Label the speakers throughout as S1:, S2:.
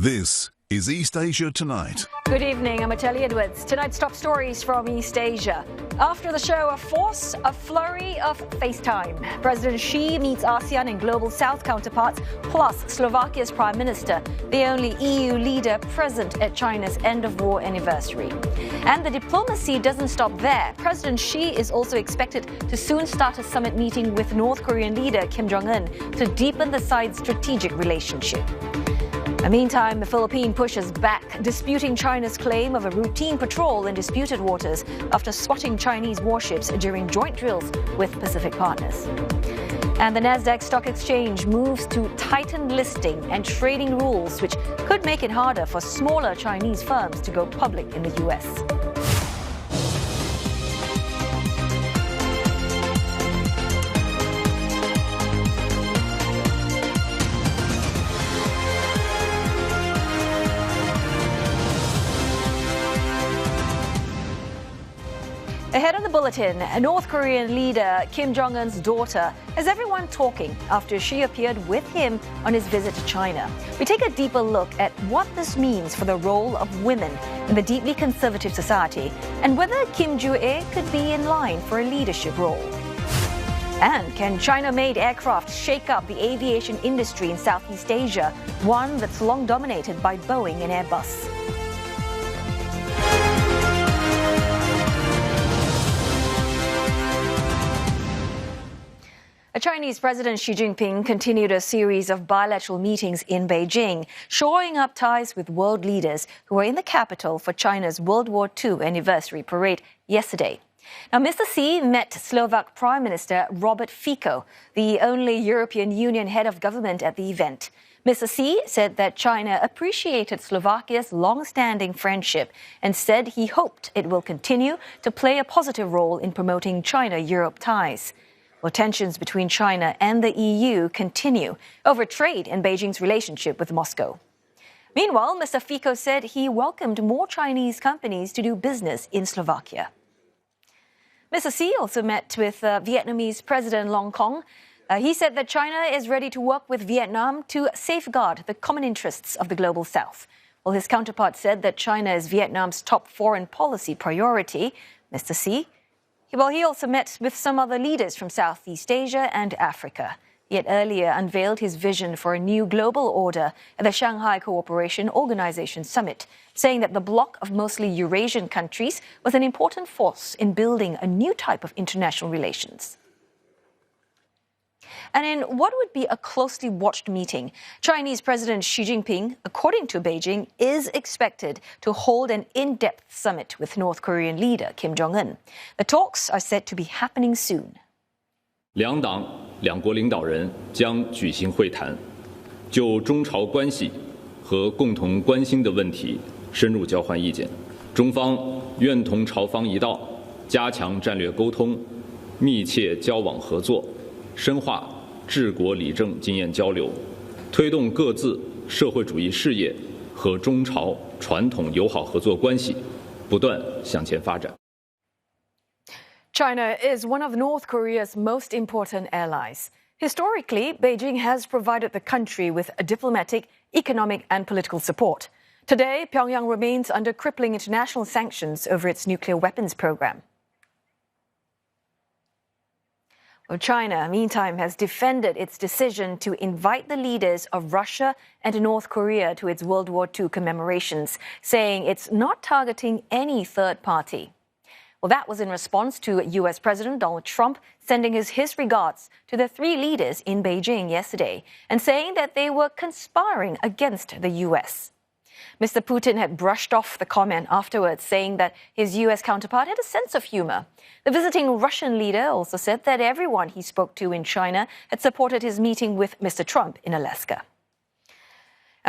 S1: This is East Asia Tonight.
S2: Good evening, I'm Ateli Edwards. Tonight's top stories from East Asia. After the show of force, a flurry of FaceTime. President Xi meets ASEAN and Global South counterparts, plus Slovakia's Prime Minister, the only EU leader present at China's end-of-war anniversary. And the diplomacy doesn't stop there. President Xi is also expected to soon start a summit meeting with North Korean leader Kim Jong Un to deepen the side's strategic relationship. Meantime, the Philippines pushes back, disputing China's claim of a routine patrol in disputed waters after swatting Chinese warships during joint drills with Pacific partners. And the Nasdaq Stock Exchange moves to tighten listing and trading rules, which could make it harder for smaller Chinese firms to go public in the US. Ahead of the bulletin, North Korean leader Kim Jong Un's daughter has everyone talking after she appeared with him on his visit to China. We take a deeper look at what this means for the role of women in the deeply conservative society and whether Kim Joo-ae could be in line for a leadership role. And can China-made aircraft shake up the aviation industry in Southeast Asia, one that's long dominated by Boeing and Airbus? Chinese President Xi Jinping continued a series of bilateral meetings in Beijing, shoring up ties with world leaders who were in the capital for China's World War II anniversary parade yesterday. Now, Mr. Xi met Slovak Prime Minister Robert Fico, the only European Union head of government at the event. Mr. Xi said that China appreciated Slovakia's long-standing friendship and said he hoped it will continue to play a positive role in promoting China-Europe ties. Well, tensions between China and the EU continue over trade and Beijing's relationship with Moscow. Meanwhile, Mr. Fico said he welcomed more Chinese companies to do business in Slovakia. Mr. Xi also met with Vietnamese President Long Kong. He said that China is ready to work with Vietnam to safeguard the common interests of the Global South. Well, his counterpart said that China is Vietnam's top foreign policy priority. Mr. Xi, he also met with some other leaders from Southeast Asia and Africa. He had earlier unveiled his vision for a new global order at the Shanghai Cooperation Organization Summit, saying that the bloc of mostly Eurasian countries was an important force in building a new type of international relations. And in what would be a closely watched meeting, Chinese President Xi Jinping, according to Beijing, is expected to hold an in-depth summit with North Korean leader Kim Jong Un. The talks are said to be happening soon.
S3: 两党两国领导人将举行会谈，就中朝关系和共同关心的问题深入交换意见。中方愿同朝方一道，加强战略沟通，密切交往合作，深化治国理政经验交流，推动各自社会主义事业和中朝传统友好合作关系不断向前发展。
S2: China is one of North Korea's most important allies. Historically, Beijing has provided the country with diplomatic, economic and political support. Today, Pyongyang remains under crippling international sanctions over its nuclear weapons program. Well, China, meantime, has defended its decision to invite the leaders of Russia and North Korea to its World War II commemorations, saying it's not targeting any third party. Well, that was in response to U.S. President Donald Trump sending his regards to the three leaders in Beijing yesterday and saying that they were conspiring against the U.S. Mr. Putin had brushed off the comment afterwards, saying that his U.S. counterpart had a sense of humor. The visiting Russian leader also said that everyone he spoke to in China had supported his meeting with Mr. Trump in Alaska.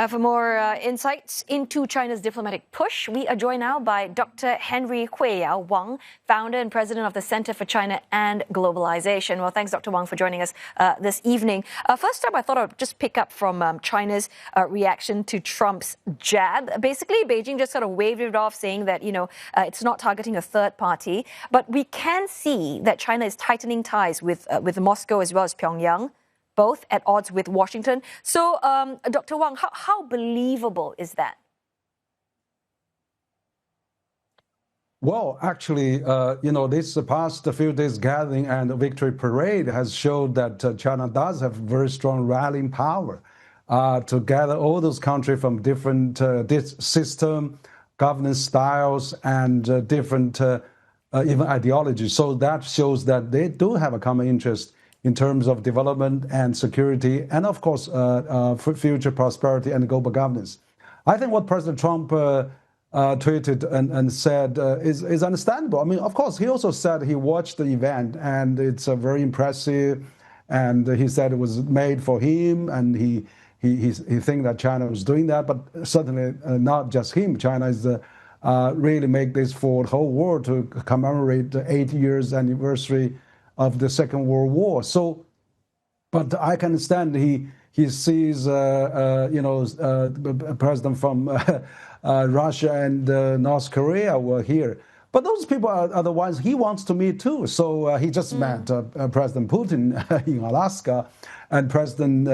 S2: For more insights into China's diplomatic push, we are joined now by Dr. Henry Huiyao Wang, founder and president of the Center for China and Globalization. Well, thanks, Dr. Wang, for joining us this evening. First up, I thought I'd just pick up from China's reaction to Trump's jab. Basically, Beijing just sort of waved it off, saying that, it's not targeting a third party. But we can see that China is tightening ties with Moscow as well as Pyongyang. both at odds with Washington. So, Dr. Wang, how believable is that?
S4: Well, actually, this past few days gathering and victory parade has showed that China does have very strong rallying power to gather all those countries from different system, governance styles, and different even ideologies. So that shows that they do have a common interest in terms of development and security, and of course, future prosperity and global governance. I think what President Trump tweeted and said is understandable. I mean, of course, he also said he watched the event and it's very impressive, and he said it was made for him, and he thinks that China was doing that, but certainly not just him. China is really make this for the whole world to commemorate the 80 years anniversary of the Second World War. So, but I can understand he sees president from Russia and North Korea were here. But those people are the ones he wants to meet too. So he just met President Putin in Alaska, and President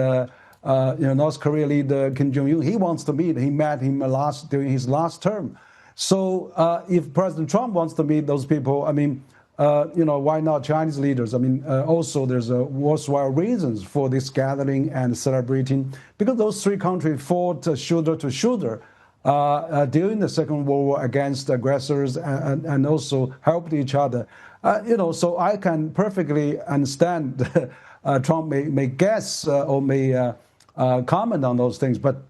S4: North Korea leader Kim Jong Un. He wants to meet. He met him during his last term. So if President Trump wants to meet those people, I mean, why not Chinese leaders? I mean, also there's worthwhile reasons for this gathering and celebrating, because those three countries fought shoulder to shoulder during the Second World War against aggressors, and also helped each other. So I can perfectly understand Trump may guess or may comment on those things, but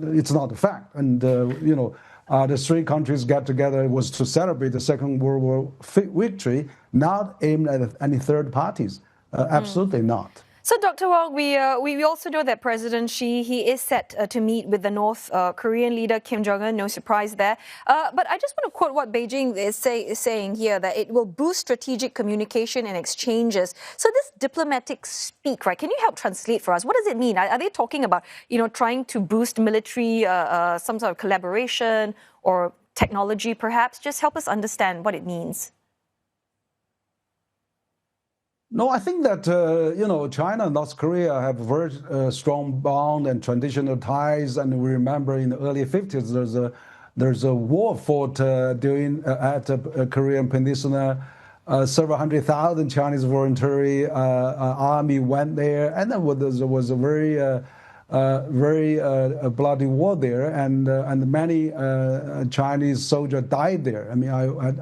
S4: it's not a fact. And the three countries got together was to celebrate the Second World War victory, not aimed at any third parties. Absolutely not.
S2: So, Dr. Wang, we also know that President Xi, he is set to meet with the North Korean leader Kim Jong Un. No surprise there. But I just want to quote what Beijing is saying here, that it will boost strategic communication and exchanges. So this diplomatic speak, right? Can you help translate for us? What does it mean? Are they talking about, trying to boost military, some sort of collaboration or technology, perhaps? Just help us understand what it means.
S4: No, I think that, China and North Korea have very strong bond and traditional ties. And we remember in the early 50s, there's a war fought at the Korean Peninsula. Several 100,000 Chinese voluntary army went there. And then there was a very bloody war there. And many Chinese soldiers died there. I mean,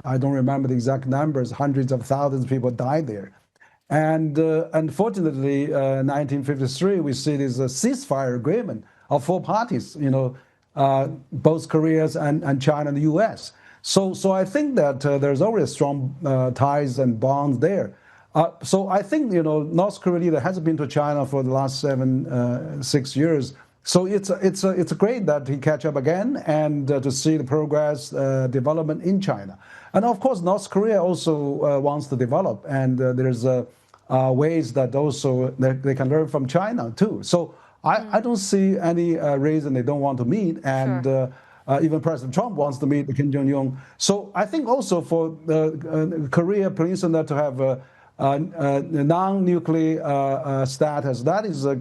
S4: I don't remember the exact numbers. Hundreds of thousands of people died there. And unfortunately, 1953, we see this ceasefire agreement of four parties, both Koreas and China and the U.S. So I think that there's already strong ties and bonds there. So I think, North Korea leader has been to China for the last 6 years. So it's great that he catch up again and to see the progress, development in China. And of course, North Korea also wants to develop, and there's ways that also they can learn from China too. So I don't see any reason they don't want to meet, and sure. Even President Trump wants to meet Kim Jong Un. So I think also for the Korea Peninsula to have a non-nuclear status, that is a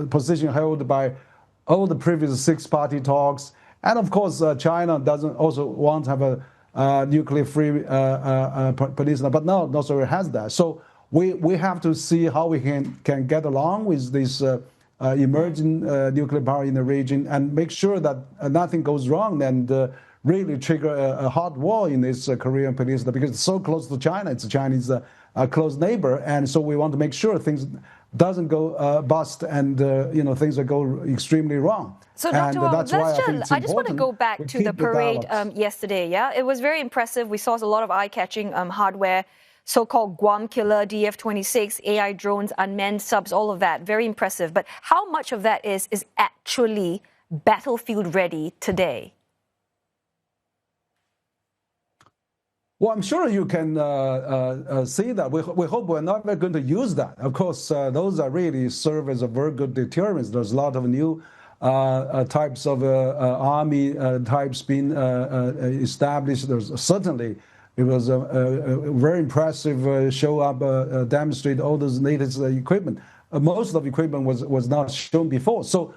S4: position held by all the previous six-party talks. And of course, China doesn't also want to have a nuclear-free peninsula, but now North Korea has that. So we have to see how we can get along with this emerging nuclear power in the region, and make sure that nothing goes wrong and really trigger a hot war in this Korean peninsula, because it's so close to China. It's a Chinese close neighbor, and so we want to make sure things doesn't go bust and things that go extremely wrong.
S2: So, Dr. Wang, I just want to go back to the parade yesterday. Yeah, it was very impressive. We saw a lot of eye-catching hardware, so-called Guam killer, DF-26, AI drones, unmanned subs, all of that. Very impressive. But how much of that is actually battlefield ready today?
S4: Well, I'm sure you can see that. We hope we're not going to use that. Of course, those are really serve as a very good deterrents. There's a lot of new types of army types being established. There's certainly, it was a very impressive show up, demonstrate all those latest equipment. most of the equipment was not shown before. So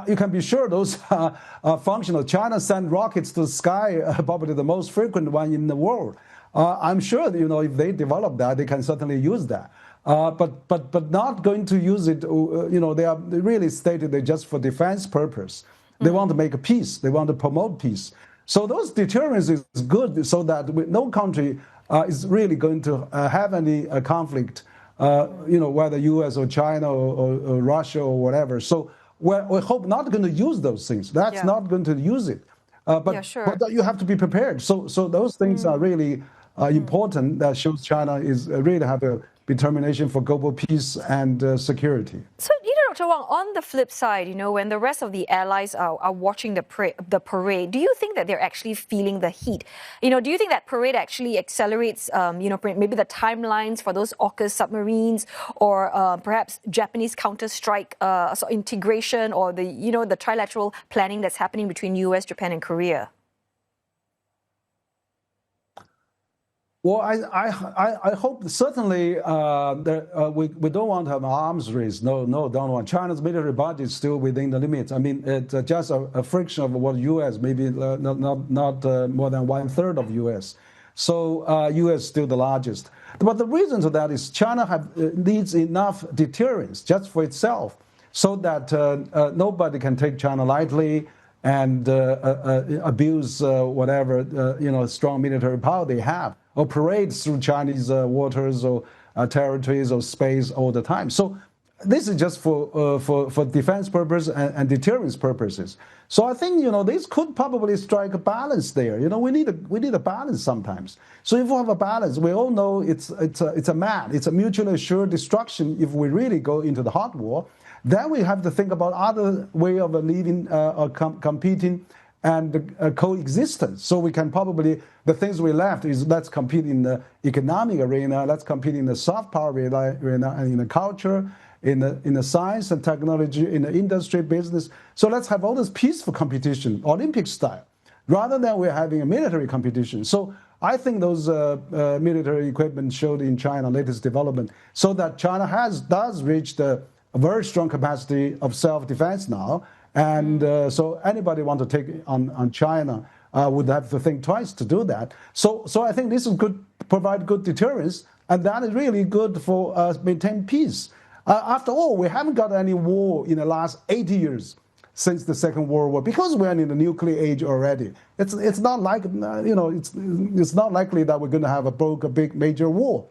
S4: you can be sure those are functional. China sent rockets to the sky, probably the most frequent one in the world. I'm sure, if they develop that, they can certainly use that. But not going to use it, they are really stated they're just for defense purpose. They want to make a peace. They want to promote peace. So those deterrence is good so that no country is really going to have any conflict, whether U.S. or China or Russia or whatever. So we hope not going to use those things. That's not going to use it. But you have to be prepared. So those things are really important. That shows China is really have a determination for global peace and security.
S2: So, Dr. Wang, on the flip side, when the rest of the allies are watching the parade, do you think that they're actually feeling the heat? Do you think that parade actually accelerates, maybe the timelines for those AUKUS submarines or perhaps Japanese counter-strike integration or the trilateral planning that's happening between US, Japan, and Korea?
S4: Well, I hope certainly that we don't want to have an arms race. No, don't want. China's military budget is still within the limits. I mean, it's just a fraction of what U.S. maybe not more than 1/3 of U.S. So U.S. is still the largest. But the reason to that is China needs enough deterrence just for itself, so that nobody can take China lightly and abuse whatever strong military power they have, or parades through Chinese waters or territories or space all the time. So this is just for defense purposes and deterrence purposes. So I think this could probably strike a balance there. We need a balance sometimes. So if we have a balance, we all know it's a mutually assured destruction if we really go into the hot war. Then we have to think about other way of living, competing, and coexistence. So we can probably, the things we left is let's compete in the economic arena, let's compete in the soft power arena, and in the culture, in the science and technology, in the industry, business. So let's have all this peaceful competition, Olympic style, rather than we're having a military competition. So I think those military equipment showed in China, latest development, so that China does reach a very strong capacity of self-defense now. And so anybody want to take on China would have to think twice to do that. So I think this is good, provide good deterrence, and that is really good for maintain peace. After all, we haven't got any war in the last 80 years since the Second World War because we're in the nuclear age already. It's not like it's not likely that we're going to have a big major war,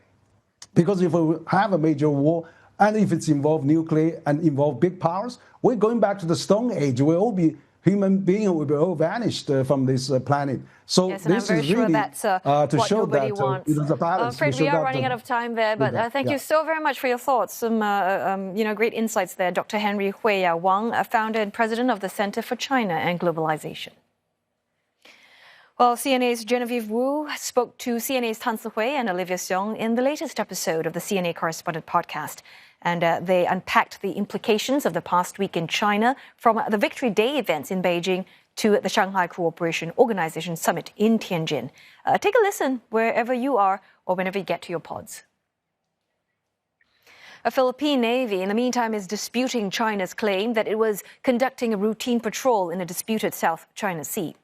S4: because if we have a major war, and if it's involved nuclear and involve big powers, we're going back to the Stone Age. We'll all be human beings. Will be all vanished from this planet. So
S2: yes, and
S4: this
S2: I'm very
S4: is
S2: sure
S4: really
S2: that's
S4: to show that
S2: wants.
S4: the balance.
S2: I'm afraid we are running out of time there, but thank you so very much for your thoughts. Some great insights there, Dr. Henry Huiya Wang, founder and president of the Center for China and Globalization. Well, CNA's Genevieve Wu spoke to CNA's Tan Sihui and Olivia Xiong in the latest episode of the CNA Correspondent podcast. And they unpacked the implications of the past week in China, from the Victory Day events in Beijing to the Shanghai Cooperation Organization Summit in Tianjin. Take a listen wherever you are or whenever you get to your pods. A Philippine Navy, in the meantime, is disputing China's claim that it was conducting a routine patrol in a disputed South China Sea.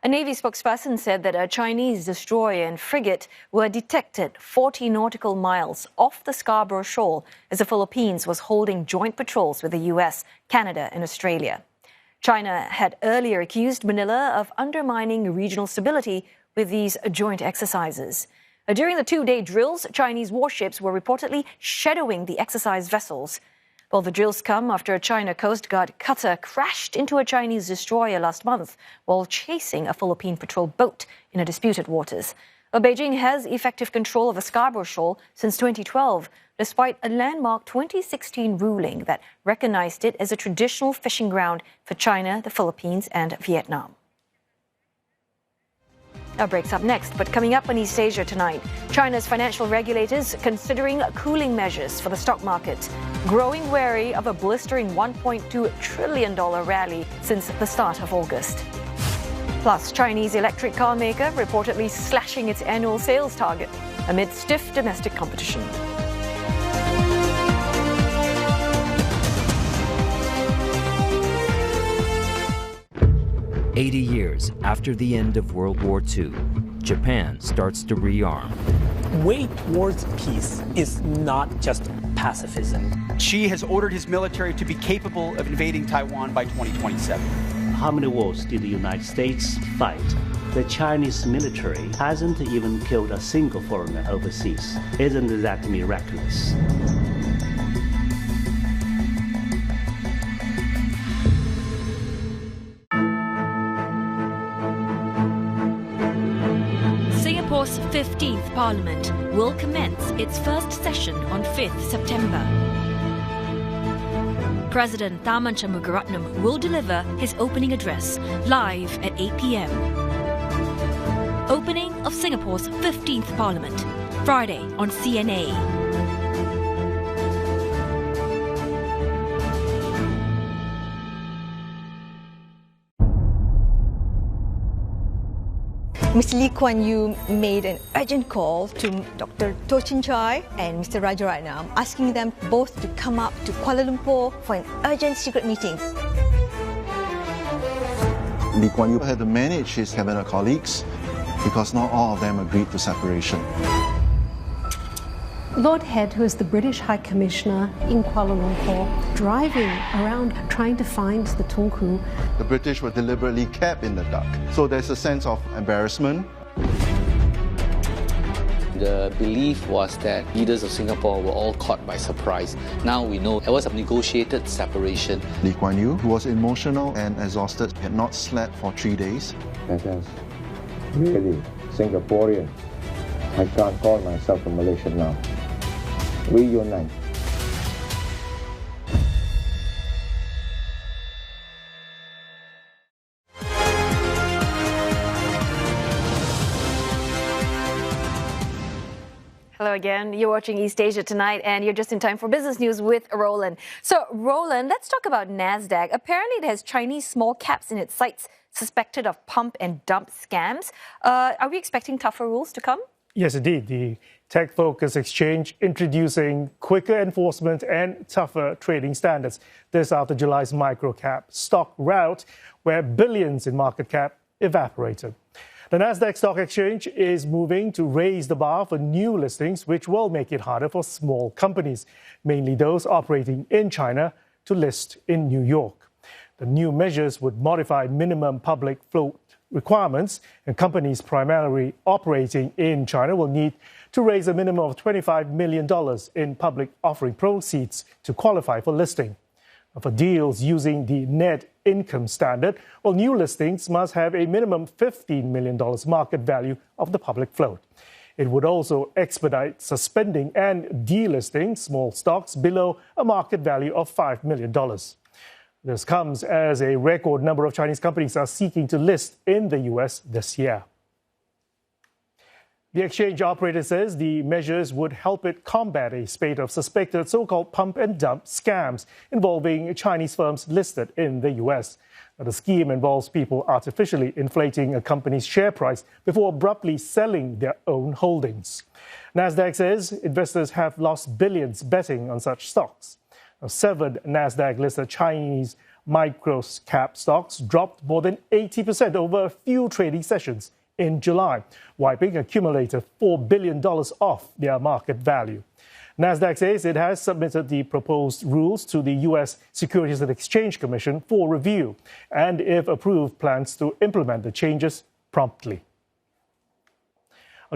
S2: A Navy spokesperson said that a Chinese destroyer and frigate were detected 40 nautical miles off the Scarborough Shoal as the Philippines was holding joint patrols with the US, Canada, and Australia. China had earlier accused Manila of undermining regional stability with these joint exercises. During the two-day drills, Chinese warships were reportedly shadowing the exercise vessels. Well, the drills come after a China Coast Guard cutter crashed into a Chinese destroyer last month while chasing a Philippine patrol boat in a disputed waters. Well, Beijing has effective control of the Scarborough Shoal since 2012, despite a landmark 2016 ruling that recognized it as a traditional fishing ground for China, the Philippines, and Vietnam. Our break's up next, but coming up on East Asia tonight, China's financial regulators considering cooling measures for the stock market, growing wary of a blistering $1.2 trillion rally since the start of August. Plus, Chinese electric car maker reportedly slashing its annual sales target amid stiff domestic competition.
S5: 80 years after the end of World War II, Japan starts to rearm.
S6: Way towards peace is not just pacifism.
S7: Xi has ordered his military to be capable of invading Taiwan by 2027.
S8: How many wars did the United States fight? The Chinese military hasn't even killed a single foreigner overseas. Isn't that miraculous?
S2: Singapore's 15th Parliament will commence its first session on 5th September. President Tharman Shanmugaratnam will deliver his opening address live at 8 p.m. Opening of Singapore's 15th Parliament, Friday on CNA.
S9: Mr. Lee Kuan Yew made an urgent call to Dr. Toh Chin Chye and Mr. Rajaratnam, asking them both to come up to Kuala Lumpur for an urgent secret meeting.
S10: Lee Kuan Yew had to manage his cabinet colleagues because not all of them agreed to separation.
S11: Lord Head, who is the British High Commissioner in Kuala Lumpur, driving around trying to find the Tunku.
S10: The British were deliberately kept in the dark. So there's a sense of embarrassment.
S12: The belief was that leaders of Singapore were all caught by surprise. Now we know it was a negotiated separation.
S10: Lee Kuan Yew, who was emotional and exhausted, had not slept for 3 days.
S13: Because really, Singaporean, I can't call myself a Malaysian now. Reunite.
S2: Hello again. You're watching East Asia Tonight, and you're just in time for business news with Roland. So, Roland, let's talk about Nasdaq. Apparently, it has Chinese small caps in its sights suspected of pump and dump scams. Are we expecting tougher rules to come?
S14: Yes, indeed. The tech-focused exchange introducing quicker enforcement and tougher trading standards. This after July's microcap stock rout, where billions in market cap evaporated. The Nasdaq Stock Exchange is moving to raise the bar for new listings, which will make it harder for small companies, mainly those operating in China, to list in New York. The new measures would modify minimum public float requirements, and companies primarily operating in China will need to raise a minimum of $25 million in public offering proceeds to qualify for listing. For deals using the net income standard, well, new listings must have a minimum $15 million market value of the public float. It would also expedite suspending and delisting small stocks below a market value of $5 million. This comes as a record number of Chinese companies are seeking to list in the U.S. this year. The exchange operator says the measures would help it combat a spate of suspected so-called pump and dump scams involving Chinese firms listed in the U.S. The scheme involves people artificially inflating a company's share price before abruptly selling their own holdings. Nasdaq says investors have lost billions betting on such stocks. 7 Nasdaq-listed Chinese micro-cap stocks dropped more than 80% over a few trading sessions in July, wiping a cumulative $4 billion off their market value. Nasdaq says it has submitted the proposed rules to the U.S. Securities and Exchange Commission for review, and if approved, plans to implement the changes promptly.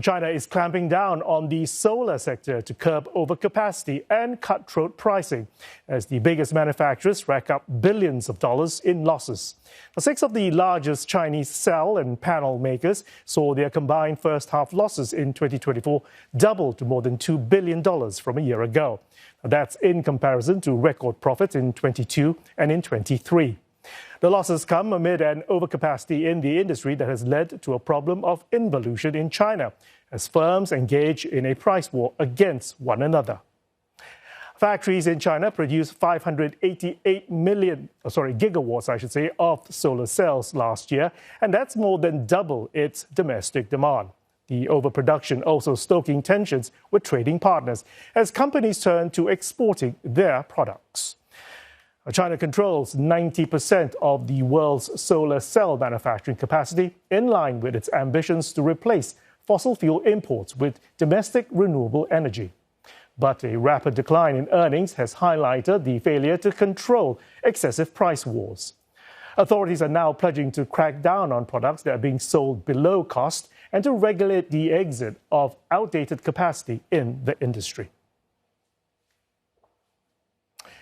S14: China is clamping down on the solar sector to curb overcapacity and cutthroat pricing as the biggest manufacturers rack up billions of dollars in losses. 6 of the largest Chinese cell and panel makers saw their combined first-half losses in 2024 double to more than $2 billion from a year ago. That's in comparison to record profits in 22 and in 23. The losses come amid an overcapacity in the industry that has led to a problem of involution in China as firms engage in a price war against one another. Factories in China produced 588 gigawatts, of solar cells last year, and that's more than double its domestic demand. The overproduction also stoking tensions with trading partners as companies turn to exporting their products. China controls 90% of the world's solar cell manufacturing capacity, in line with its ambitions to replace fossil fuel imports with domestic renewable energy. But a rapid decline in earnings has highlighted the failure to control excessive price wars. Authorities are now pledging to crack down on products that are being sold below cost and to regulate the exit of outdated capacity in the industry.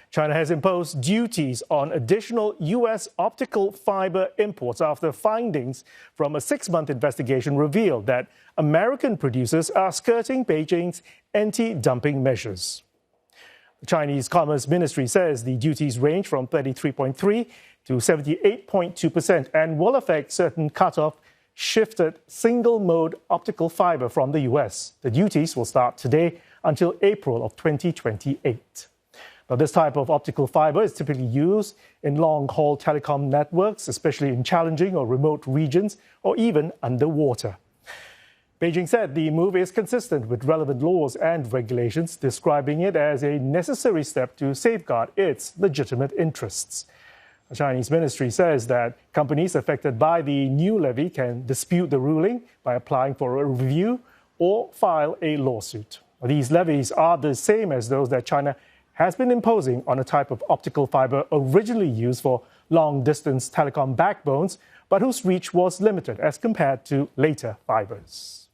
S14: China has imposed duties on additional U.S. optical fiber imports after findings from a 6-month investigation revealed that American producers are skirting Beijing's anti-dumping measures. The Chinese Commerce Ministry says the duties range from 33.3% to 78.2% and will affect certain cut-off shifted single-mode optical fiber from the U.S. The duties will start today until April of 2028. Now, this type of optical fiber is typically used in long-haul telecom networks, especially in challenging or remote regions or even underwater. Beijing said the move is consistent with relevant laws and regulations, describing it as a necessary step to safeguard its legitimate interests. The Chinese ministry says that companies affected by the new levy can dispute the ruling by applying for a review or file a lawsuit. These levies are the same as those that China has been imposing on a type of optical fiber originally used for long-distance telecom backbones, but whose reach was limited as compared to later fibers.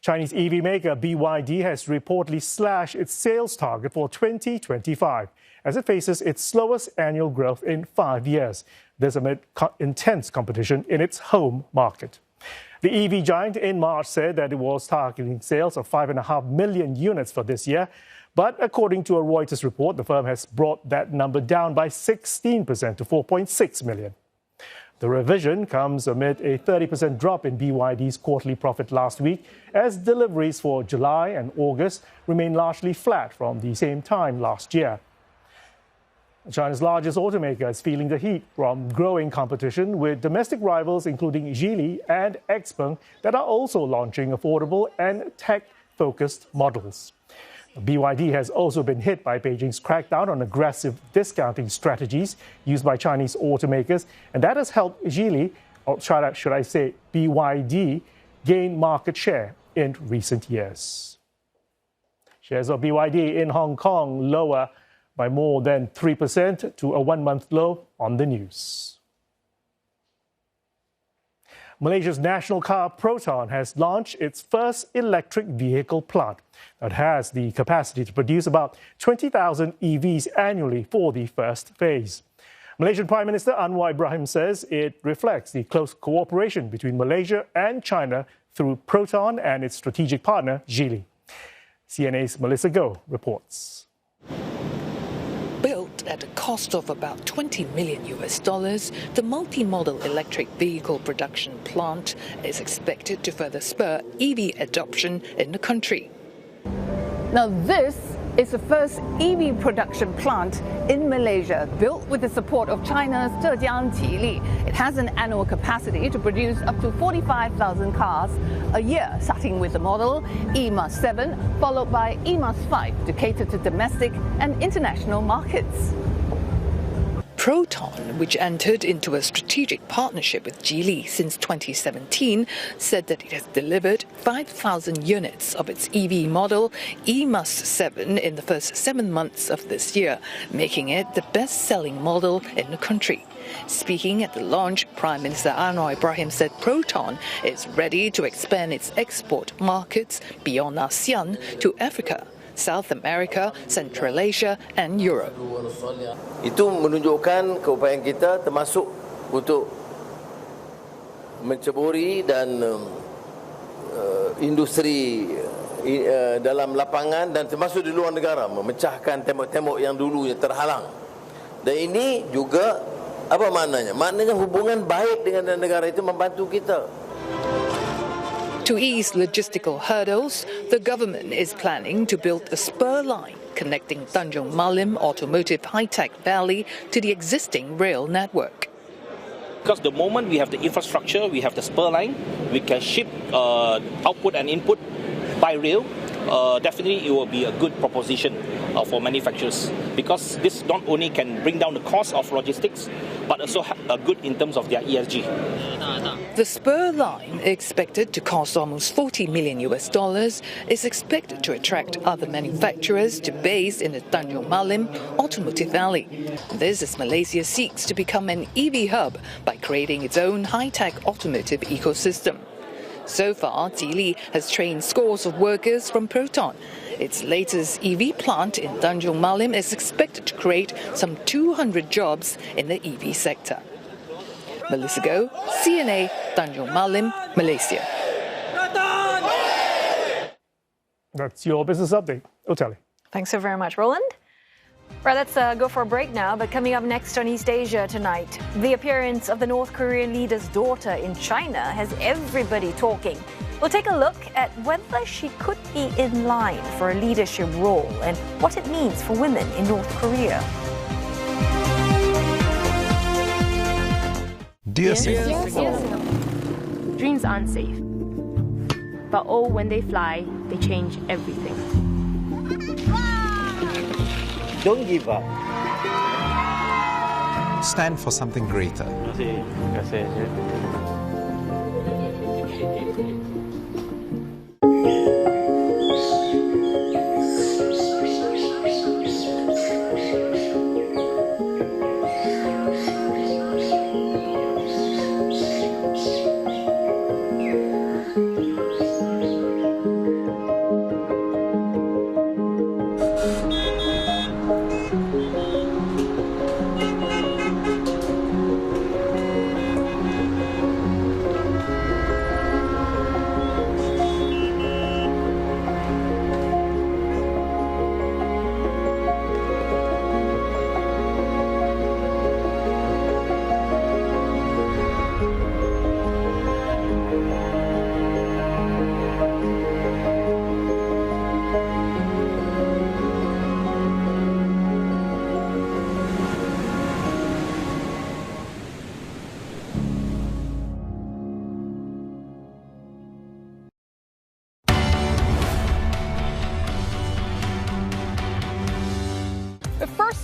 S14: Chinese EV maker BYD has reportedly slashed its sales target for 2025 as it faces its slowest annual growth in 5 years. This amid intense competition in its home market. The EV giant in March said that it was targeting sales of 5.5 million units for this year. But according to a Reuters report, the firm has brought that number down by 16% to 4.6 million. The revision comes amid a 30% drop in BYD's quarterly profit last week, as deliveries for July and August remain largely flat from the same time last year. China's largest automaker is feeling the heat from growing competition with domestic rivals including Geely and XPeng that are also launching affordable and tech-focused models. BYD has also been hit by Beijing's crackdown on aggressive discounting strategies used by Chinese automakers, and that has helped Geely, or should I say BYD, gain market share in recent years. Shares of BYD in Hong Kong lower by more than 3% to a 1-month low on the news. Malaysia's national car Proton has launched its first electric vehicle plant that has the capacity to produce about 20,000 EVs annually for the first phase. Malaysian Prime Minister Anwar Ibrahim says it reflects the close cooperation between Malaysia and China through Proton and its strategic partner, Geely. CNA's Melissa Goh reports.
S15: Built at a cost of about $20 million, the multi-model electric vehicle production plant is expected to further spur EV adoption in the country.
S16: Now, this is the first EV production plant in Malaysia, built with the support of China's Zhejiang Jili. It has an annual capacity to produce up to 45,000 cars a year, starting with the model E-7, followed by E-5 to cater to domestic and international markets.
S15: Proton, which entered into a strategic partnership with Geely since 2017, said that it has delivered 5,000 units of its EV model E-7 in the first 7 months of this year, making it the best-selling model in the country. Speaking at the launch, Prime Minister Anwar Ibrahim said Proton is ready to expand its export markets beyond ASEAN to Africa, South America, Central Asia and Europe.
S17: Itu menunjukkan keupayaan kita termasuk untuk menceburi dan industri dalam lapangan dan termasuk di luar negara, memecahkan tembok-tembok yang dulunya terhalang. Dan ini juga apa maknanya? Maknanya hubungan baik dengan negara itu membantu kita.
S15: To ease logistical hurdles, the government is planning to build a spur line connecting Tanjung Malim Automotive High-Tech Valley to the existing rail network.
S18: Because the moment we have the infrastructure, we have the spur line, we can ship output and input by rail, definitely it will be a good proposition for manufacturers, because this not only can bring down the cost of logistics, but also good in terms of their ESG.
S15: The spur line, expected to cost almost $40 million, is expected to attract other manufacturers to base in the Tanjung Malim Automotive Valley. This as Malaysia seeks to become an EV hub by creating its own high-tech automotive ecosystem. So far, Geely has trained scores of workers from Proton. Its latest EV plant in Tanjung Malim is expected to create some 200 jobs in the EV sector. Melissa Goh, CNA, Tanjung Malim, Malaysia.
S14: That's your business update. Oteli.
S2: Thanks so very much, Roland. Right, let's go for a break now. But coming up next on East Asia tonight, the appearance of the North Korean leader's daughter in China has everybody talking. We'll take a look at whether she could be in line for a leadership role and what it means for women in North Korea.
S1: Dear Singapore.
S19: Dreams aren't safe. But oh, when they fly, they change everything.
S20: Don't give up.
S21: Stand for something greater.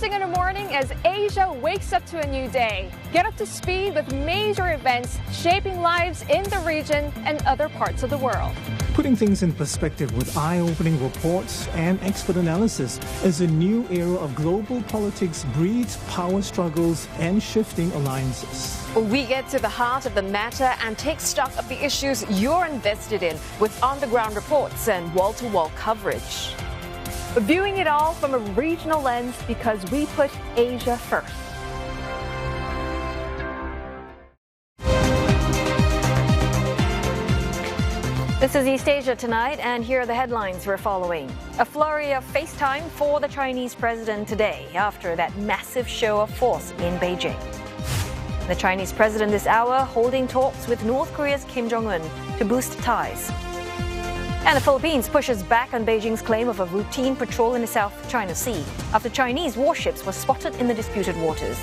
S22: In the morning as Asia wakes up to a new day. Get up to speed with major events shaping lives in the region and other parts of the world.
S23: Putting things in perspective with eye-opening reports and expert analysis as a new era of global politics breeds power struggles and shifting alliances.
S24: We get to the heart of the matter and take stock of the issues you're invested in with on-the-ground reports and wall-to-wall coverage.
S22: Viewing it all from a regional lens because we put Asia first.
S2: This is East Asia tonight, and here are the headlines we're following. A flurry of FaceTime for the Chinese president today after that massive show of force in Beijing. The Chinese president this hour holding talks with North Korea's Kim Jong Un to boost ties. And the Philippines pushes back on Beijing's claim of a routine patrol in the South China Sea after Chinese warships were spotted in the disputed waters.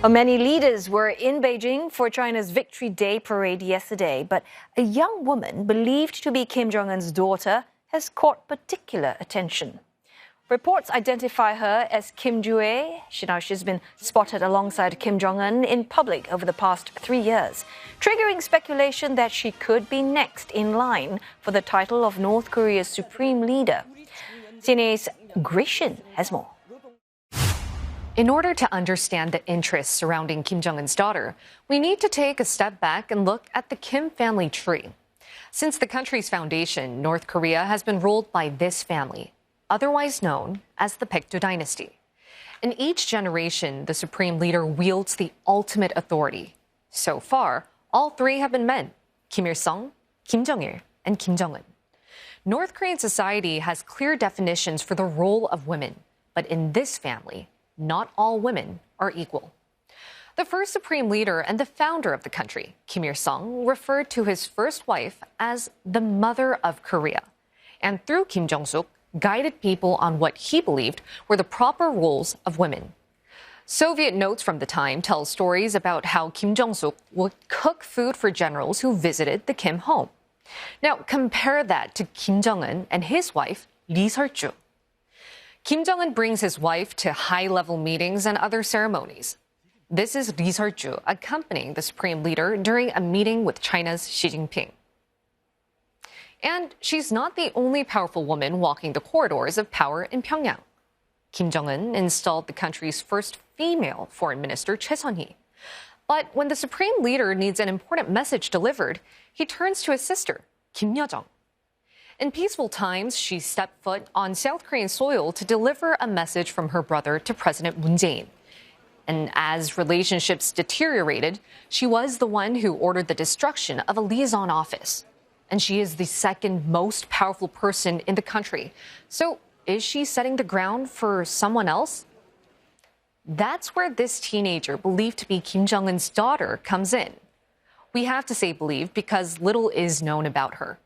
S2: Many leaders were in Beijing for China's Victory Day parade yesterday, but a young woman believed to be Kim Jong Un's daughter has caught particular attention. Reports identify her as Kim Jue. She's been spotted alongside Kim Jong Un in public over the past 3 years, triggering speculation that she could be next in line for the title of North Korea's supreme leader. CNA's Gratian has more.
S25: In order to understand the interests surrounding Kim Jong Un's daughter, we need to take a step back and look at the Kim family tree. Since the country's foundation, North Korea has been ruled by this family, otherwise known as the Paektu dynasty. In each generation, the supreme leader wields the ultimate authority. So far, all three have been men: Kim Il-sung, Kim Jong-il, and Kim Jong-un. North Korean society has clear definitions for the role of women, but in this family, not all women are equal. The first supreme leader and the founder of the country, Kim Il-sung, referred to his first wife as the mother of Korea, and through Kim Jong-suk, guided people on what he believed were the proper roles of women. Soviet notes from the time tell stories about how Kim Jong-suk would cook food for generals who visited the Kim home. Now, compare that to Kim Jong Un and his wife, Lee Seol-ju. Kim Jong Un brings his wife to high-level meetings and other ceremonies. This is Lee Seol-ju accompanying the supreme leader during a meeting with China's Xi Jinping. And she's not the only powerful woman walking the corridors of power in Pyongyang. Kim Jong Un installed the country's first female foreign minister, Choi Sun-hee. But when the supreme leader needs an important message delivered, he turns to his sister, Kim Yo-jong. In peaceful times, she stepped foot on South Korean soil to deliver a message from her brother to President Moon Jae-in. And as relationships deteriorated, she was the one who ordered the destruction of a liaison office. And she is the second most powerful person in the country. So is she setting the ground for someone else? That's where this teenager, believed to be Kim Jong Un's daughter, comes in. We have to say believed because little is known about her.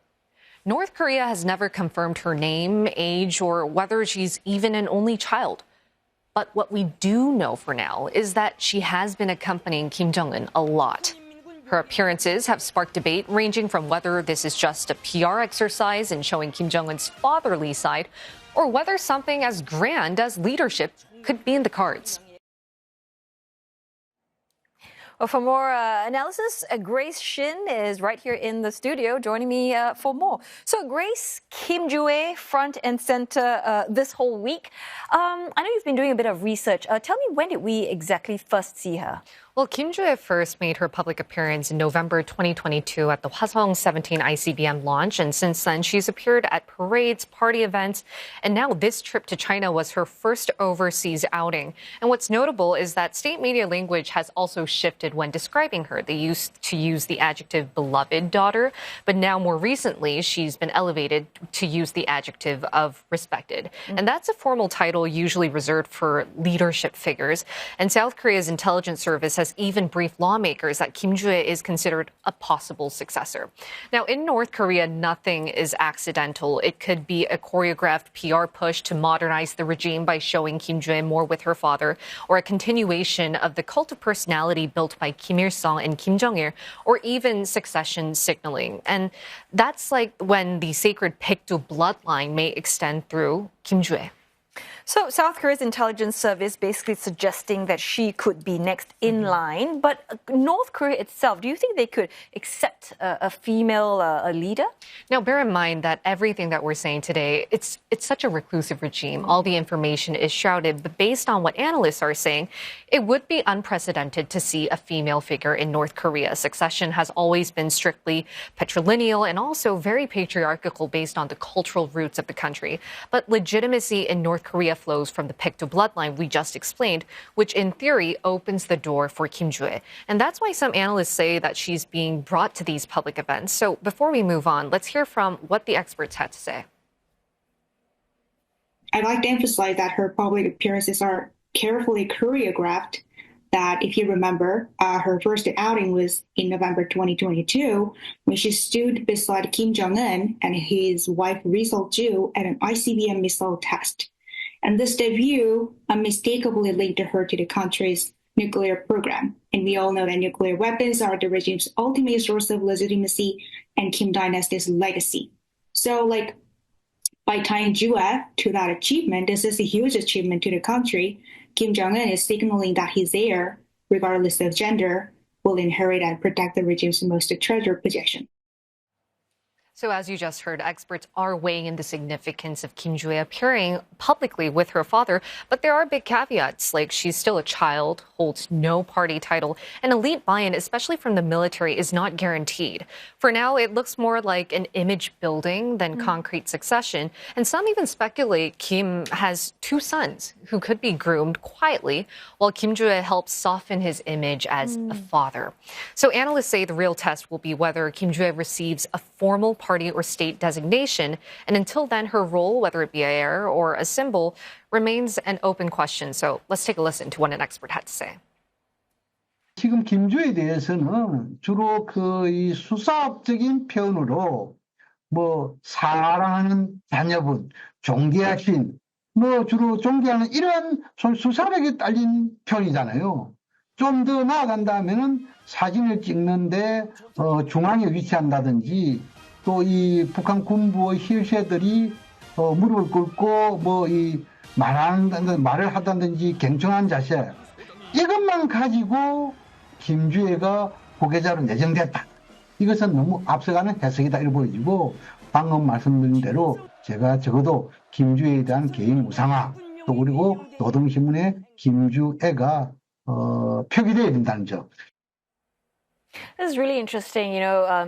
S25: North Korea has never confirmed her name, age, or whether she's even an only child. But what we do know for now is that she has been accompanying Kim Jong Un a lot. Her appearances have sparked debate ranging from whether this is just a PR exercise in showing Kim Jong Un's fatherly side, or whether something as grand as leadership could be in the cards.
S2: Well, for more analysis, Grace Shin is right here in the studio joining me for more. So, Grace, Kim Joo-ae front and center this whole week. I know you've been doing a bit of research. Tell me, when did we exactly first see her?
S25: Well, Kim Joo-ae first made her public appearance in November 2022 at the Hwasong 17 ICBM launch, and since then she's appeared at parades, party events, and now this trip to China was her first overseas outing. And what's notable is that state media language has also shifted when describing her. They used to use the adjective beloved daughter, but now more recently she's been elevated to use the adjective of respected. And that's a formal title usually reserved for leadership figures. And South Korea's intelligence service has even briefed lawmakers that Kim Joo-ae is considered a possible successor. Now, in North Korea, nothing is accidental. It could be a choreographed PR push to modernize the regime by showing Kim Joo-ae more with her father, or a continuation of the cult of personality built by Kim Il-sung and Kim Jong-il, or even succession signaling. And that's like when the sacred Paektu bloodline may extend through Kim Joo-ae.
S2: So South Korea's intelligence service basically suggesting that she could be next in line. But North Korea itself, do you think they could accept a female leader?
S25: Now, bear in mind that everything that we're saying today, it's such a reclusive regime. All the information is shrouded. But based on what analysts are saying, it would be unprecedented to see a female figure in North Korea. Succession has always been strictly patrilineal and also very patriarchal based on the cultural roots of the country. But legitimacy in North Korea flows from the Paektu bloodline we just explained, which in theory opens the door for Kim Joo-ae. And that's why some analysts say that she's being brought to these public events. So before we move on, let's hear from what the experts had to say.
S3: I'd like to emphasize that her public appearances are carefully choreographed. That if you remember, her first outing was in November 2022 when she stood beside Kim Jong Un and his wife Lee Seol-ju at an ICBM missile test. And this debut unmistakably linked her to the country's nuclear program. And we all know that nuclear weapons are the regime's ultimate source of legitimacy and Kim dynasty's legacy. So, by tying Joo-ae to that achievement, this is a huge achievement to the country. Kim Jong Un is signaling that his heir, regardless of gender, will inherit and protect the regime's most treasured possession.
S25: So as you just heard, experts are weighing in the significance of Kim Joo-ae appearing publicly with her father, but there are big caveats, like she's still a child, holds no party title, and elite buy-in, especially from the military, is not guaranteed. For now, it looks more like an image building than concrete succession, and some even speculate Kim has two sons who could be groomed quietly, while Kim Joo-ae helps soften his image as a father. So analysts say the real test will be whether Kim Joo-ae receives a formal party or state designation. And until then, her role, whether it be an heir or a symbol, remains an open question. So let's take a listen to what an expert had to say.
S4: 지금 김주에 대해서는 주로 이 수사업적인 표현으로 사랑하는 자녀분, 존귀하신, 주로 존귀하는 이런 수사력이 딸린 표현이잖아요. 좀 더 나아간다면은 사진을 찍는데 중앙에 위치한다든지 또 이 북한 군부의 실세들이 무릎을 꿇고 뭐 이 말을 하다든지 경청한 자세 이것만 가지고 김주애가 후계자로 내정됐다. 이것은 너무 앞서가는 해석이다 이렇게 보여지고 방금 말씀드린 대로 제가 적어도 김주애에 대한 개인 우상화 또 그리고 노동신문의 김주애가 표기되어야 된다는 점.
S2: This is really interesting,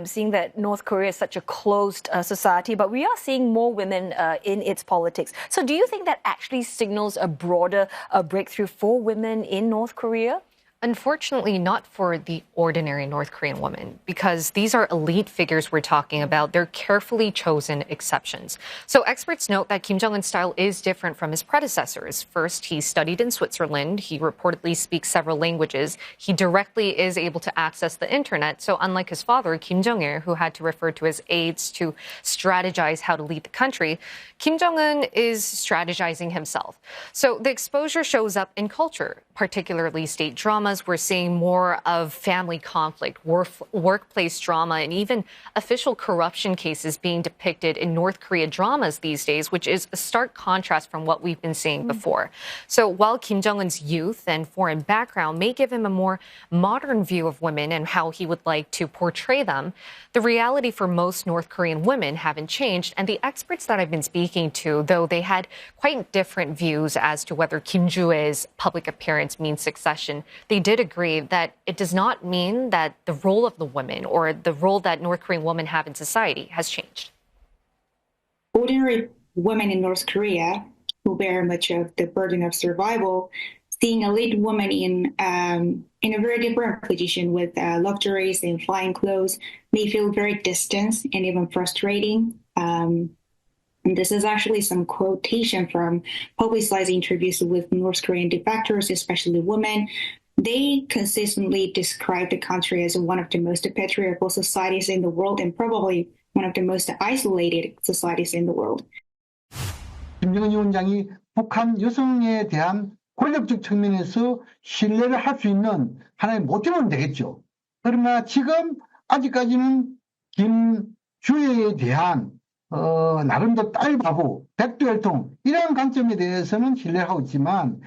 S2: seeing that North Korea is such a closed society, but we are seeing more women in its politics. So do you think that actually signals a broader breakthrough for women in North Korea?
S25: Unfortunately, not for the ordinary North Korean woman, because these are elite figures we're talking about. They're carefully chosen exceptions. So experts note that Kim Jong Un's style is different from his predecessors. First, he studied in Switzerland. He reportedly speaks several languages. He directly is able to access the internet. So unlike his father, Kim Jong-il, who had to refer to his aides to strategize how to lead the country, Kim Jong-un is strategizing himself. So the exposure shows up in culture, particularly state dramas. We're seeing more of family conflict, workplace drama, and even official corruption cases being depicted in North Korea dramas these days, which is a stark contrast from what we've been seeing before. So while Kim Jong-un's youth and foreign background may give him a more modern view of women and how he would like to portray them, the reality for most North Korean women haven't changed. And the experts that I've been speaking to, though they had quite different views as to whether Kim Ju-ae's public appearance means succession, they did agree that it does not mean that the role of the women or the role that North Korean women have in society has changed.
S3: Ordinary women in North Korea who bear much of the burden of survival, seeing a elite woman in a very different position with luxuries and fine clothes may feel very distant and even frustrating. And this is actually some quotation from publicized interviews with North Korean defectors, especially women. They consistently describe the country as one of the most patriarchal societies in the world and probably one of the most isolated societies in the world.
S4: 김정은 위원장이 북한 여성에 대한 권력적 측면에서 신뢰를 할 수 있는 하나의 모티브는 되겠죠. 그러나 지금 아직까지는 김주애에 대한 나름대로 딸바보, 백두혈통 이런 관점에 대해서는 신뢰하고 있지만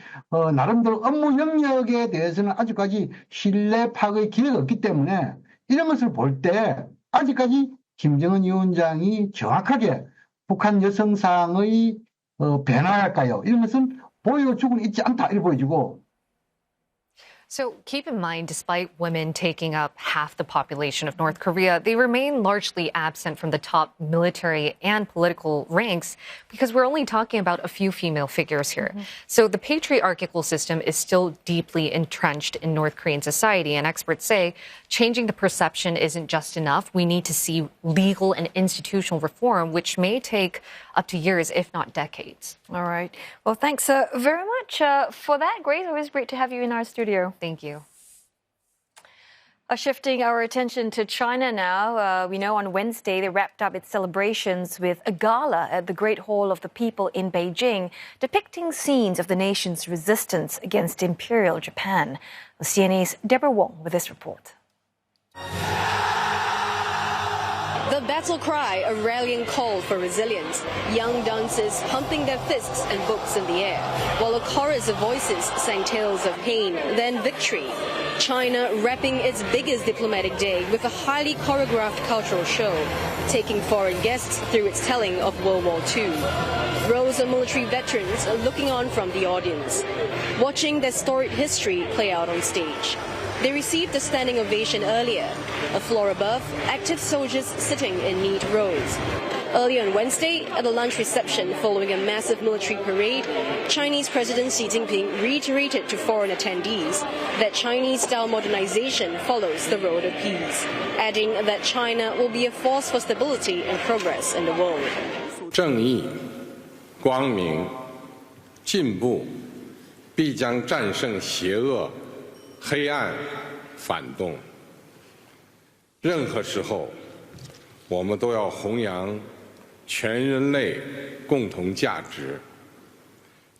S4: 나름대로 업무 영역에 대해서는 아직까지 신뢰 파악의 기회가 없기 때문에 이런 것을 볼 때 아직까지 김정은 위원장이 정확하게 북한 여성상의 변화랄까요? 이런 것은 보여주고 있지 않다 이렇게 보여지고.
S25: So keep in mind, despite women taking up half the population of North Korea, they remain largely absent from the top military and political ranks because we're only talking about a few female figures here. So the patriarchal system is still deeply entrenched in North Korean society, and experts say changing the perception isn't just enough. We need to see legal and institutional reform, which may take up to years, if not decades.
S2: All right. Well, thanks very much for that, Grace. Always great to have you in our studio.
S25: Thank you.
S2: Shifting our attention to China now, we know on Wednesday they wrapped up its celebrations with a gala at the Great Hall of the People in Beijing, depicting scenes of the nation's resistance against Imperial Japan. CNA's Deborah Wong with this report.
S5: The battle cry, a rallying call for resilience. Young dancers pumping their fists and books in the air, while a chorus of voices sang tales of pain, then victory. China wrapping its biggest diplomatic day with a highly choreographed cultural show, taking foreign guests through its telling of World War II. Rows of military veterans are looking on from the audience, watching their storied history play out on stage. They received a standing ovation earlier. A floor above, active soldiers sitting in neat rows. Early on Wednesday, at a lunch reception following a massive military parade, Chinese President Xi Jinping reiterated to foreign attendees that Chinese-style modernization follows the road of peace, adding that China will be a force for stability and progress in the world.
S6: 正义、光明、进步，必将战胜邪恶、黑暗、反动。任何时候，我们都要弘扬全人类共同价值，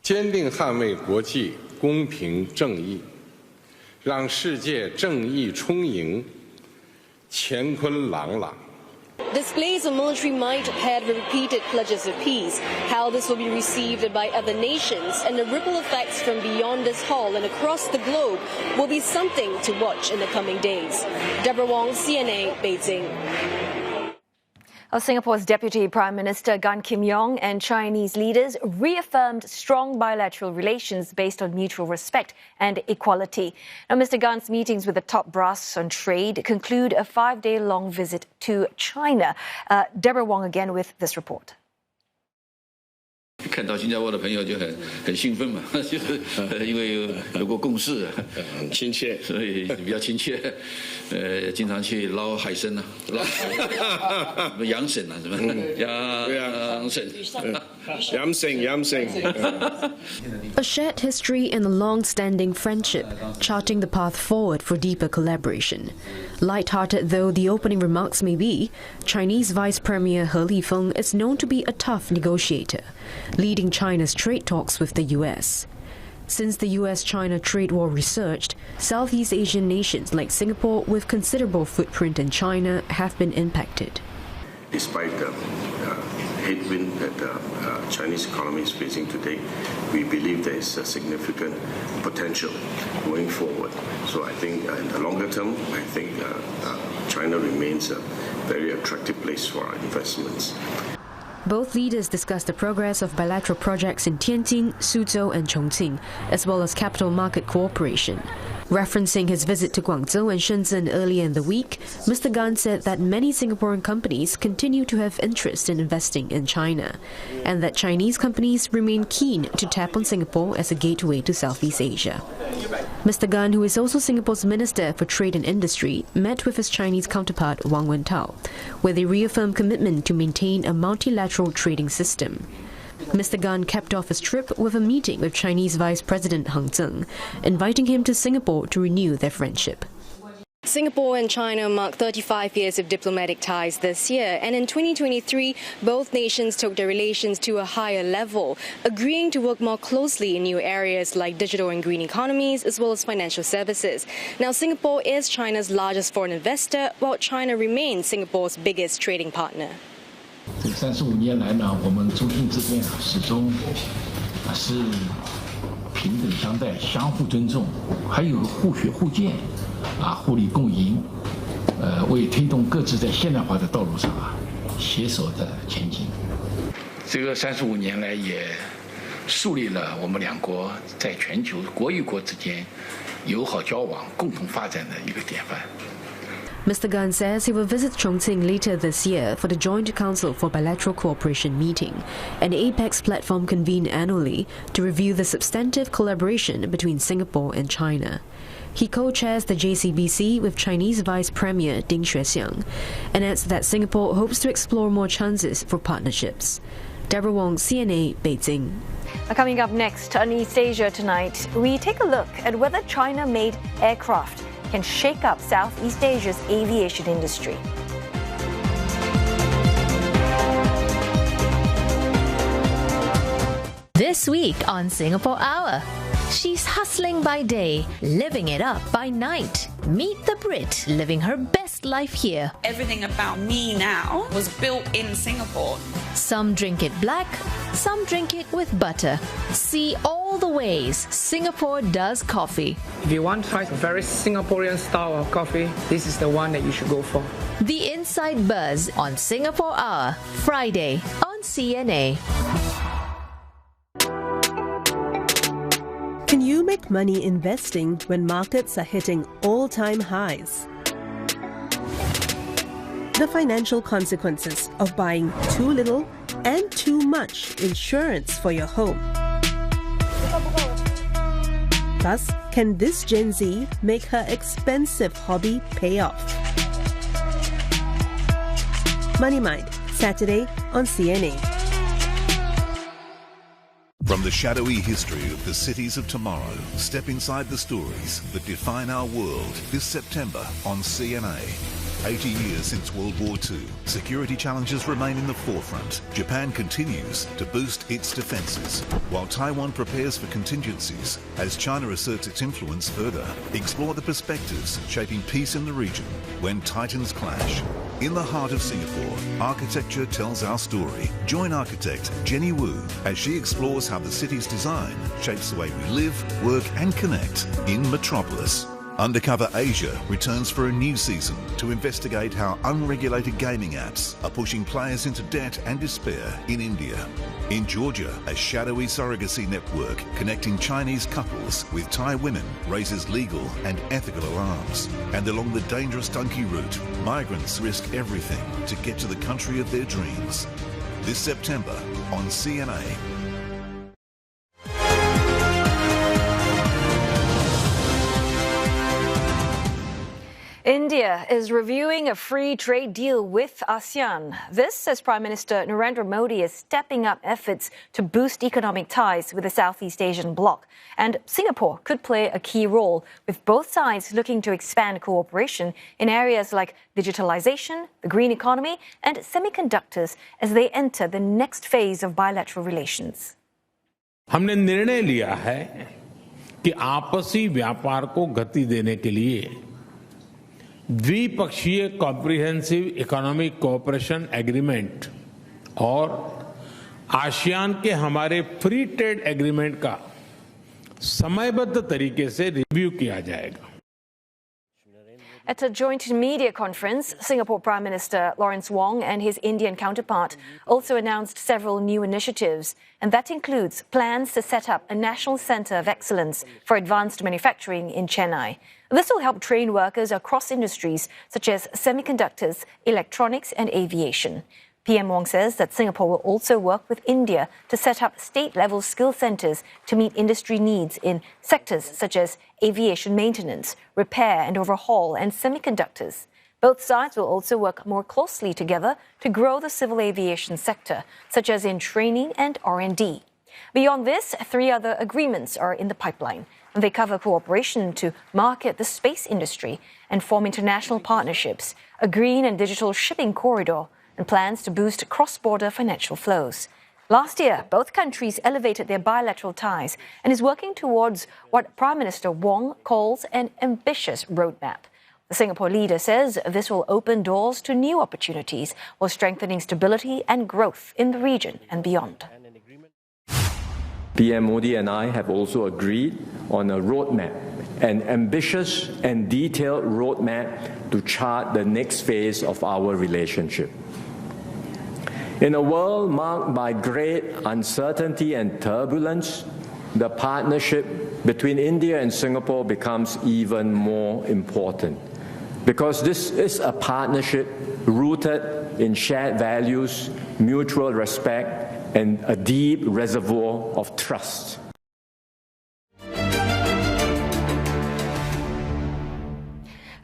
S6: 坚定捍卫国际公平正义，让世界正义充盈，乾坤朗朗，
S5: Displays of military might paired with repeated pledges of peace. How this will be received by other nations and the ripple effects from beyond this hall and across the globe will be something to watch in the coming days. Deborah Wong, CNA, Beijing.
S2: Singapore's Deputy Prime Minister Gan Kim Yong and Chinese leaders reaffirmed strong bilateral relations based on mutual respect and equality. Now, Mr. Gan's meetings with the top brass on trade conclude a 5-day-long visit to China. Deborah Wong again with this report.
S7: 看到新加坡的朋友就很兴奋嘛，就是因为有过共事，很亲切，所以比较亲切。经常去捞海参啊，捞什么洋参啊，什么洋参，洋参。
S8: A shared history and a long-standing friendship, charting the path forward for deeper collaboration. Light-hearted though the opening remarks may be, Chinese Vice Premier He Lifeng is known to be a tough negotiator, leading China's trade talks with the U.S. Since the U.S.-China trade war resurged, Southeast Asian nations like Singapore with considerable footprint in China have been impacted.
S9: Despite the headwind that the Chinese economy is facing today, we believe there is a significant potential going forward. So I think in the longer term, I think China remains a very attractive place for our investments.
S8: Both leaders discussed the progress of bilateral projects in Tianjin, Suzhou and Chongqing, as well as capital market cooperation. Referencing his visit to Guangzhou and Shenzhen earlier in the week, Mr. Gan said that many Singaporean companies continue to have interest in investing in China, and that Chinese companies remain keen to tap on Singapore as a gateway to Southeast Asia. Mr. Gan, who is also Singapore's Minister for Trade and Industry, met with his Chinese counterpart Wang Wentao, where they reaffirmed commitment to maintain a multilateral trading system. Mr. Gan capped off his trip with a meeting with Chinese Vice President Hang Zheng, inviting him to Singapore to renew their friendship.
S5: Singapore and China mark 35 years of diplomatic ties this year, and in 2023, both nations took their relations to a higher level, agreeing to work more closely in new areas like digital and green economies, as well as financial services. Now, Singapore is China's largest foreign investor, while China remains Singapore's biggest trading partner.
S11: 这35年来呢，我们中心之间始终是平等相待、相互尊重，还有互学互鉴，互利共赢，为推动各自在现代化的道路上携手的前进。这个35年来也树立了我们两国在全球国与国之间友好交往、共同发展的一个典范。
S8: Mr. Gan says he will visit Chongqing later this year for the Joint Council for Bilateral Cooperation meeting, an apex platform convened annually to review the substantive collaboration between Singapore and China. He co-chairs the JCBC with Chinese Vice Premier Ding Xuexiang and adds that Singapore hopes to explore more chances for partnerships. Deborah Wong, CNA, Beijing.
S2: Coming up next on East Asia tonight, we take a look at whether China-made aircraft can shake up Southeast Asia's aviation industry.
S12: This week on Singapore Hour, she's hustling by day, living it up by night. Meet the Brit living her best life here.
S26: Everything about me now was built in Singapore.
S12: Some drink it black, some drink it with butter. See all the ways Singapore does coffee.
S27: If you want to try a very Singaporean style of coffee, this is the one that you should go for.
S12: The Inside Buzz on Singapore Hour, Friday on CNA.
S28: Can you make money investing when markets are hitting all-time highs? The financial consequences of buying too little and too much insurance for your home. Plus, can this Gen Z make her expensive hobby pay off? Money Mind, Saturday on CNA.
S1: From the shadowy history of the cities of tomorrow, step inside the stories that define our world this September on CNA. 80 years since World War II, security challenges remain in the forefront. Japan continues to boost its defences, while Taiwan prepares for contingencies as China asserts its influence further. Explore the perspectives shaping peace in the region when titans clash. In the heart of Singapore, architecture tells our story. Join architect Jenny Wu as she explores how the city's design shapes the way we live, work and connect in Metropolis. Undercover Asia returns for a new season to investigate how unregulated gaming apps are pushing players into debt and despair in India. In Georgia, a shadowy surrogacy network connecting Chinese couples with Thai women raises legal and ethical alarms. And along the dangerous donkey route, migrants risk everything to get to the country of their dreams. This September on CNA.
S2: India is reviewing a free trade deal with ASEAN. This as Prime Minister Narendra Modi is stepping up efforts to boost economic ties with the Southeast Asian bloc. And Singapore could play a key role, with both sides looking to expand cooperation in areas like digitalization, the green economy, and semiconductors as they enter the next phase of bilateral relations.
S10: हमने निर्णय लिया है कि आपसी व्यापार को गति देने के लिए द्विपक्षीय कॉम्प्रिहेंसिव इकोनॉमिक कोऑपरेशन एग्रीमेंट और आसियान के हमारे फ्री ट्रेड एग्रीमेंट का समयबद्ध तरीके से रिव्यू किया जाएगा.
S2: At a joint media conference, Singapore Prime Minister Lawrence Wong and his Indian counterpart also announced several new initiatives, and that includes plans to set up a national centre of excellence for advanced manufacturing in Chennai. This will help train workers across industries such as semiconductors, electronics and aviation. PM Wong says that Singapore will also work with India to set up state-level skill centres to meet industry needs in sectors such as aviation maintenance, repair and overhaul, and semiconductors. Both sides will also work more closely together to grow the civil aviation sector, such as in training and R&D. Beyond this, 3 other agreements are in the pipeline. They cover cooperation to market the space industry and form international partnerships, a green and digital shipping corridor, and plans to boost cross-border financial flows. Last year, both countries elevated their bilateral ties and is working towards what Prime Minister Wong calls an ambitious roadmap. The Singapore leader says this will open doors to new opportunities while strengthening stability and growth in the region and beyond.
S13: PM Modi and I have also agreed on a roadmap, an ambitious and detailed roadmap to chart the next phase of our relationship. In a world marked by great uncertainty and turbulence, the partnership between India and Singapore becomes even more important, because this is a partnership rooted in shared values, mutual respect, and a deep reservoir of trust.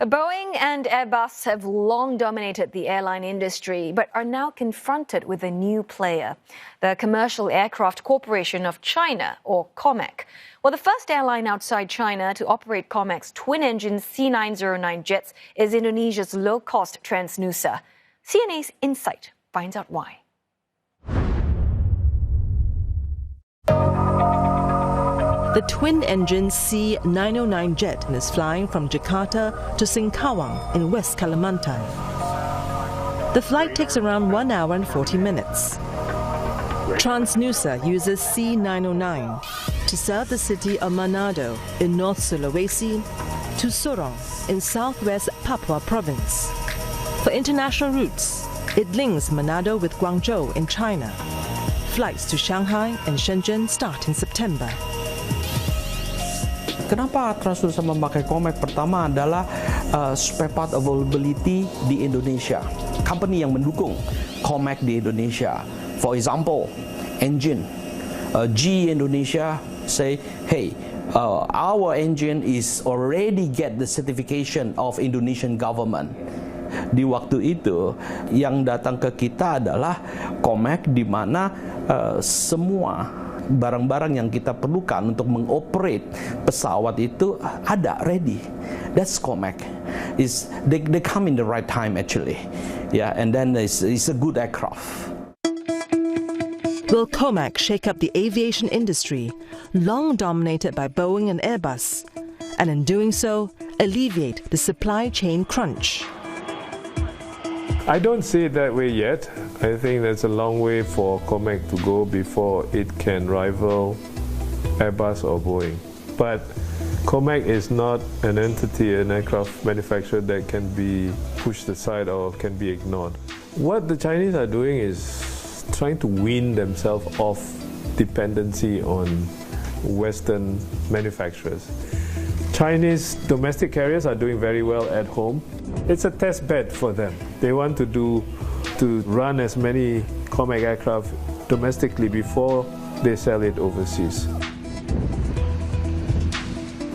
S2: Boeing and Airbus have long dominated the airline industry, but are now confronted with a new player, the Commercial Aircraft Corporation of China, or COMAC. Well, the first airline outside China to operate COMAC's twin-engine C909 jets is Indonesia's low-cost Transnusa. CNA's Insight finds out why.
S28: The twin-engine C909 jet is flying from Jakarta to Singkawang in West Kalimantan. The flight takes around 1 hour and 40 minutes. Transnusa uses C909 to serve the city of Manado in North Sulawesi to Sorong in southwest Papua province. For international routes, it links Manado with Guangzhou in China. Flights to Shanghai and Shenzhen start in September.
S14: Kenapa Transnusa memakai COMAC? Pertama adalah spare part availability di Indonesia. Company yang mendukung COMAC di Indonesia. For example, engine. GE Indonesia say, hey, our engine is already get the certification of Indonesian government. Di waktu itu yang datang ke kita adalah COMAC, di mana semua barang-barang yang kita perlukan untuk mengoperate pesawat itu ada ready. That's COMAC. they come in the right time actually. Yeah, and then it's a good aircraft.
S28: Will COMAC shake up the aviation industry, long dominated by Boeing and Airbus, and in doing so, alleviate the supply chain crunch?
S15: I don't see it that way yet. I think there's a long way for COMAC to go before it can rival Airbus or Boeing. But COMAC is not an entity, an aircraft manufacturer that can be pushed aside or can be ignored. What the Chinese are doing is trying to wean themselves off dependency on Western manufacturers. Chinese domestic carriers are doing very well at home. It's a test bed for them. They want to run as many COMAC aircraft domestically before they sell it overseas.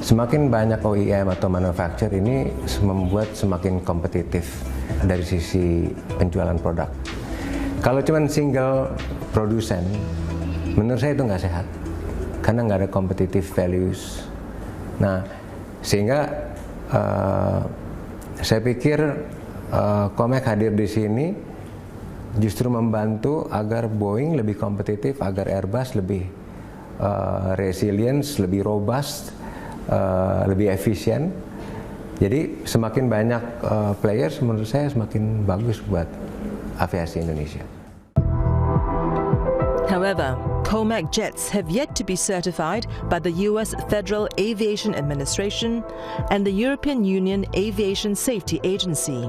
S16: Semakin banyak OEM atau manufacturer ini membuat semakin kompetitif dari sisi penjualan produk. Kalau cuma single produsen, menurut saya itu nggak sehat, karena nggak ada competitive values. Nah, sehingga saya pikir COMAC hadir di sini justru membantu agar Boeing lebih kompetitif, agar Airbus lebih resilience, lebih robust, lebih efisien. Jadi semakin banyak players, menurut saya semakin bagus buat aviasi Indonesia.
S28: However, COMAC jets have yet to be certified by the US Federal Aviation Administration and the European Union Aviation Safety Agency,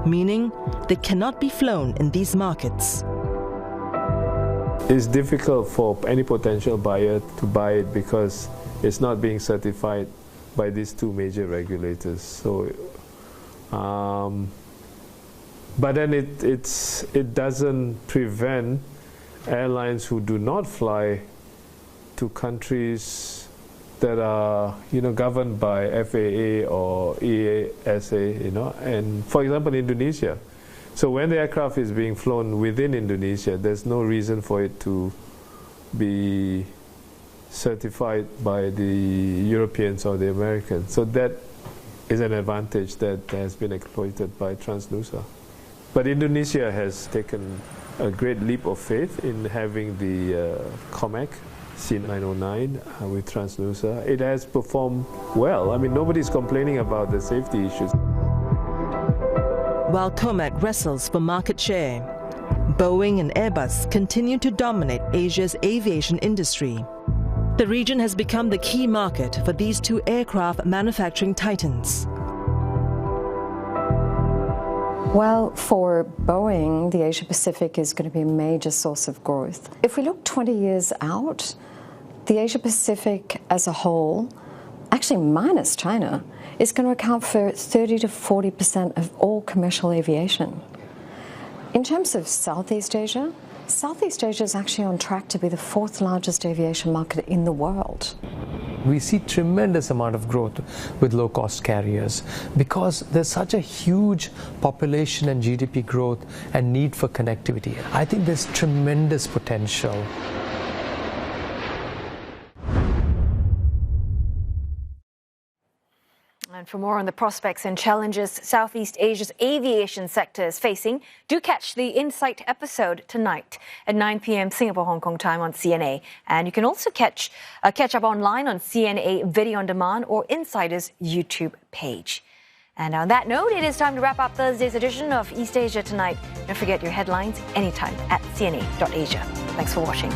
S28: meaning they cannot be flown in these markets.
S15: It's difficult for any potential buyer to buy it because it's not being certified by these two major regulators. So, but then it doesn't prevent airlines who do not fly to countries that are governed by FAA or EASA, and for example Indonesia. So when the aircraft is being flown within Indonesia, there's no reason for it to be certified by the Europeans or the Americans. So that is an advantage that has been exploited by Transnusa. But Indonesia has taken a great leap of faith in having the COMAC C909 with Transnusa. It has performed well. I mean, nobody's complaining about the safety issues.
S28: While COMAC wrestles for market share, Boeing and Airbus continue to dominate Asia's aviation industry. The region has become the key market for these two aircraft manufacturing titans.
S17: Well, for Boeing, the Asia-Pacific is going to be a major source of growth. If we look 20 years out, the Asia-Pacific as a whole, actually minus China, is going to account for 30 to 40% of all commercial aviation. In terms of Southeast Asia is actually on track to be the fourth largest aviation market in the world.
S18: We see tremendous amount of growth with low-cost carriers because there's such a huge population and GDP growth and need for connectivity. I think there's tremendous potential.
S2: And for more on the prospects and challenges Southeast Asia's aviation sector is facing, do catch the Insight episode tonight at 9 p.m. Singapore, Hong Kong time on CNA. And you can also catch up online on CNA Video On Demand or Insider's YouTube page. And on that note, it is time to wrap up Thursday's edition of East Asia Tonight. Don't forget your headlines anytime at cna.asia. Thanks for watching.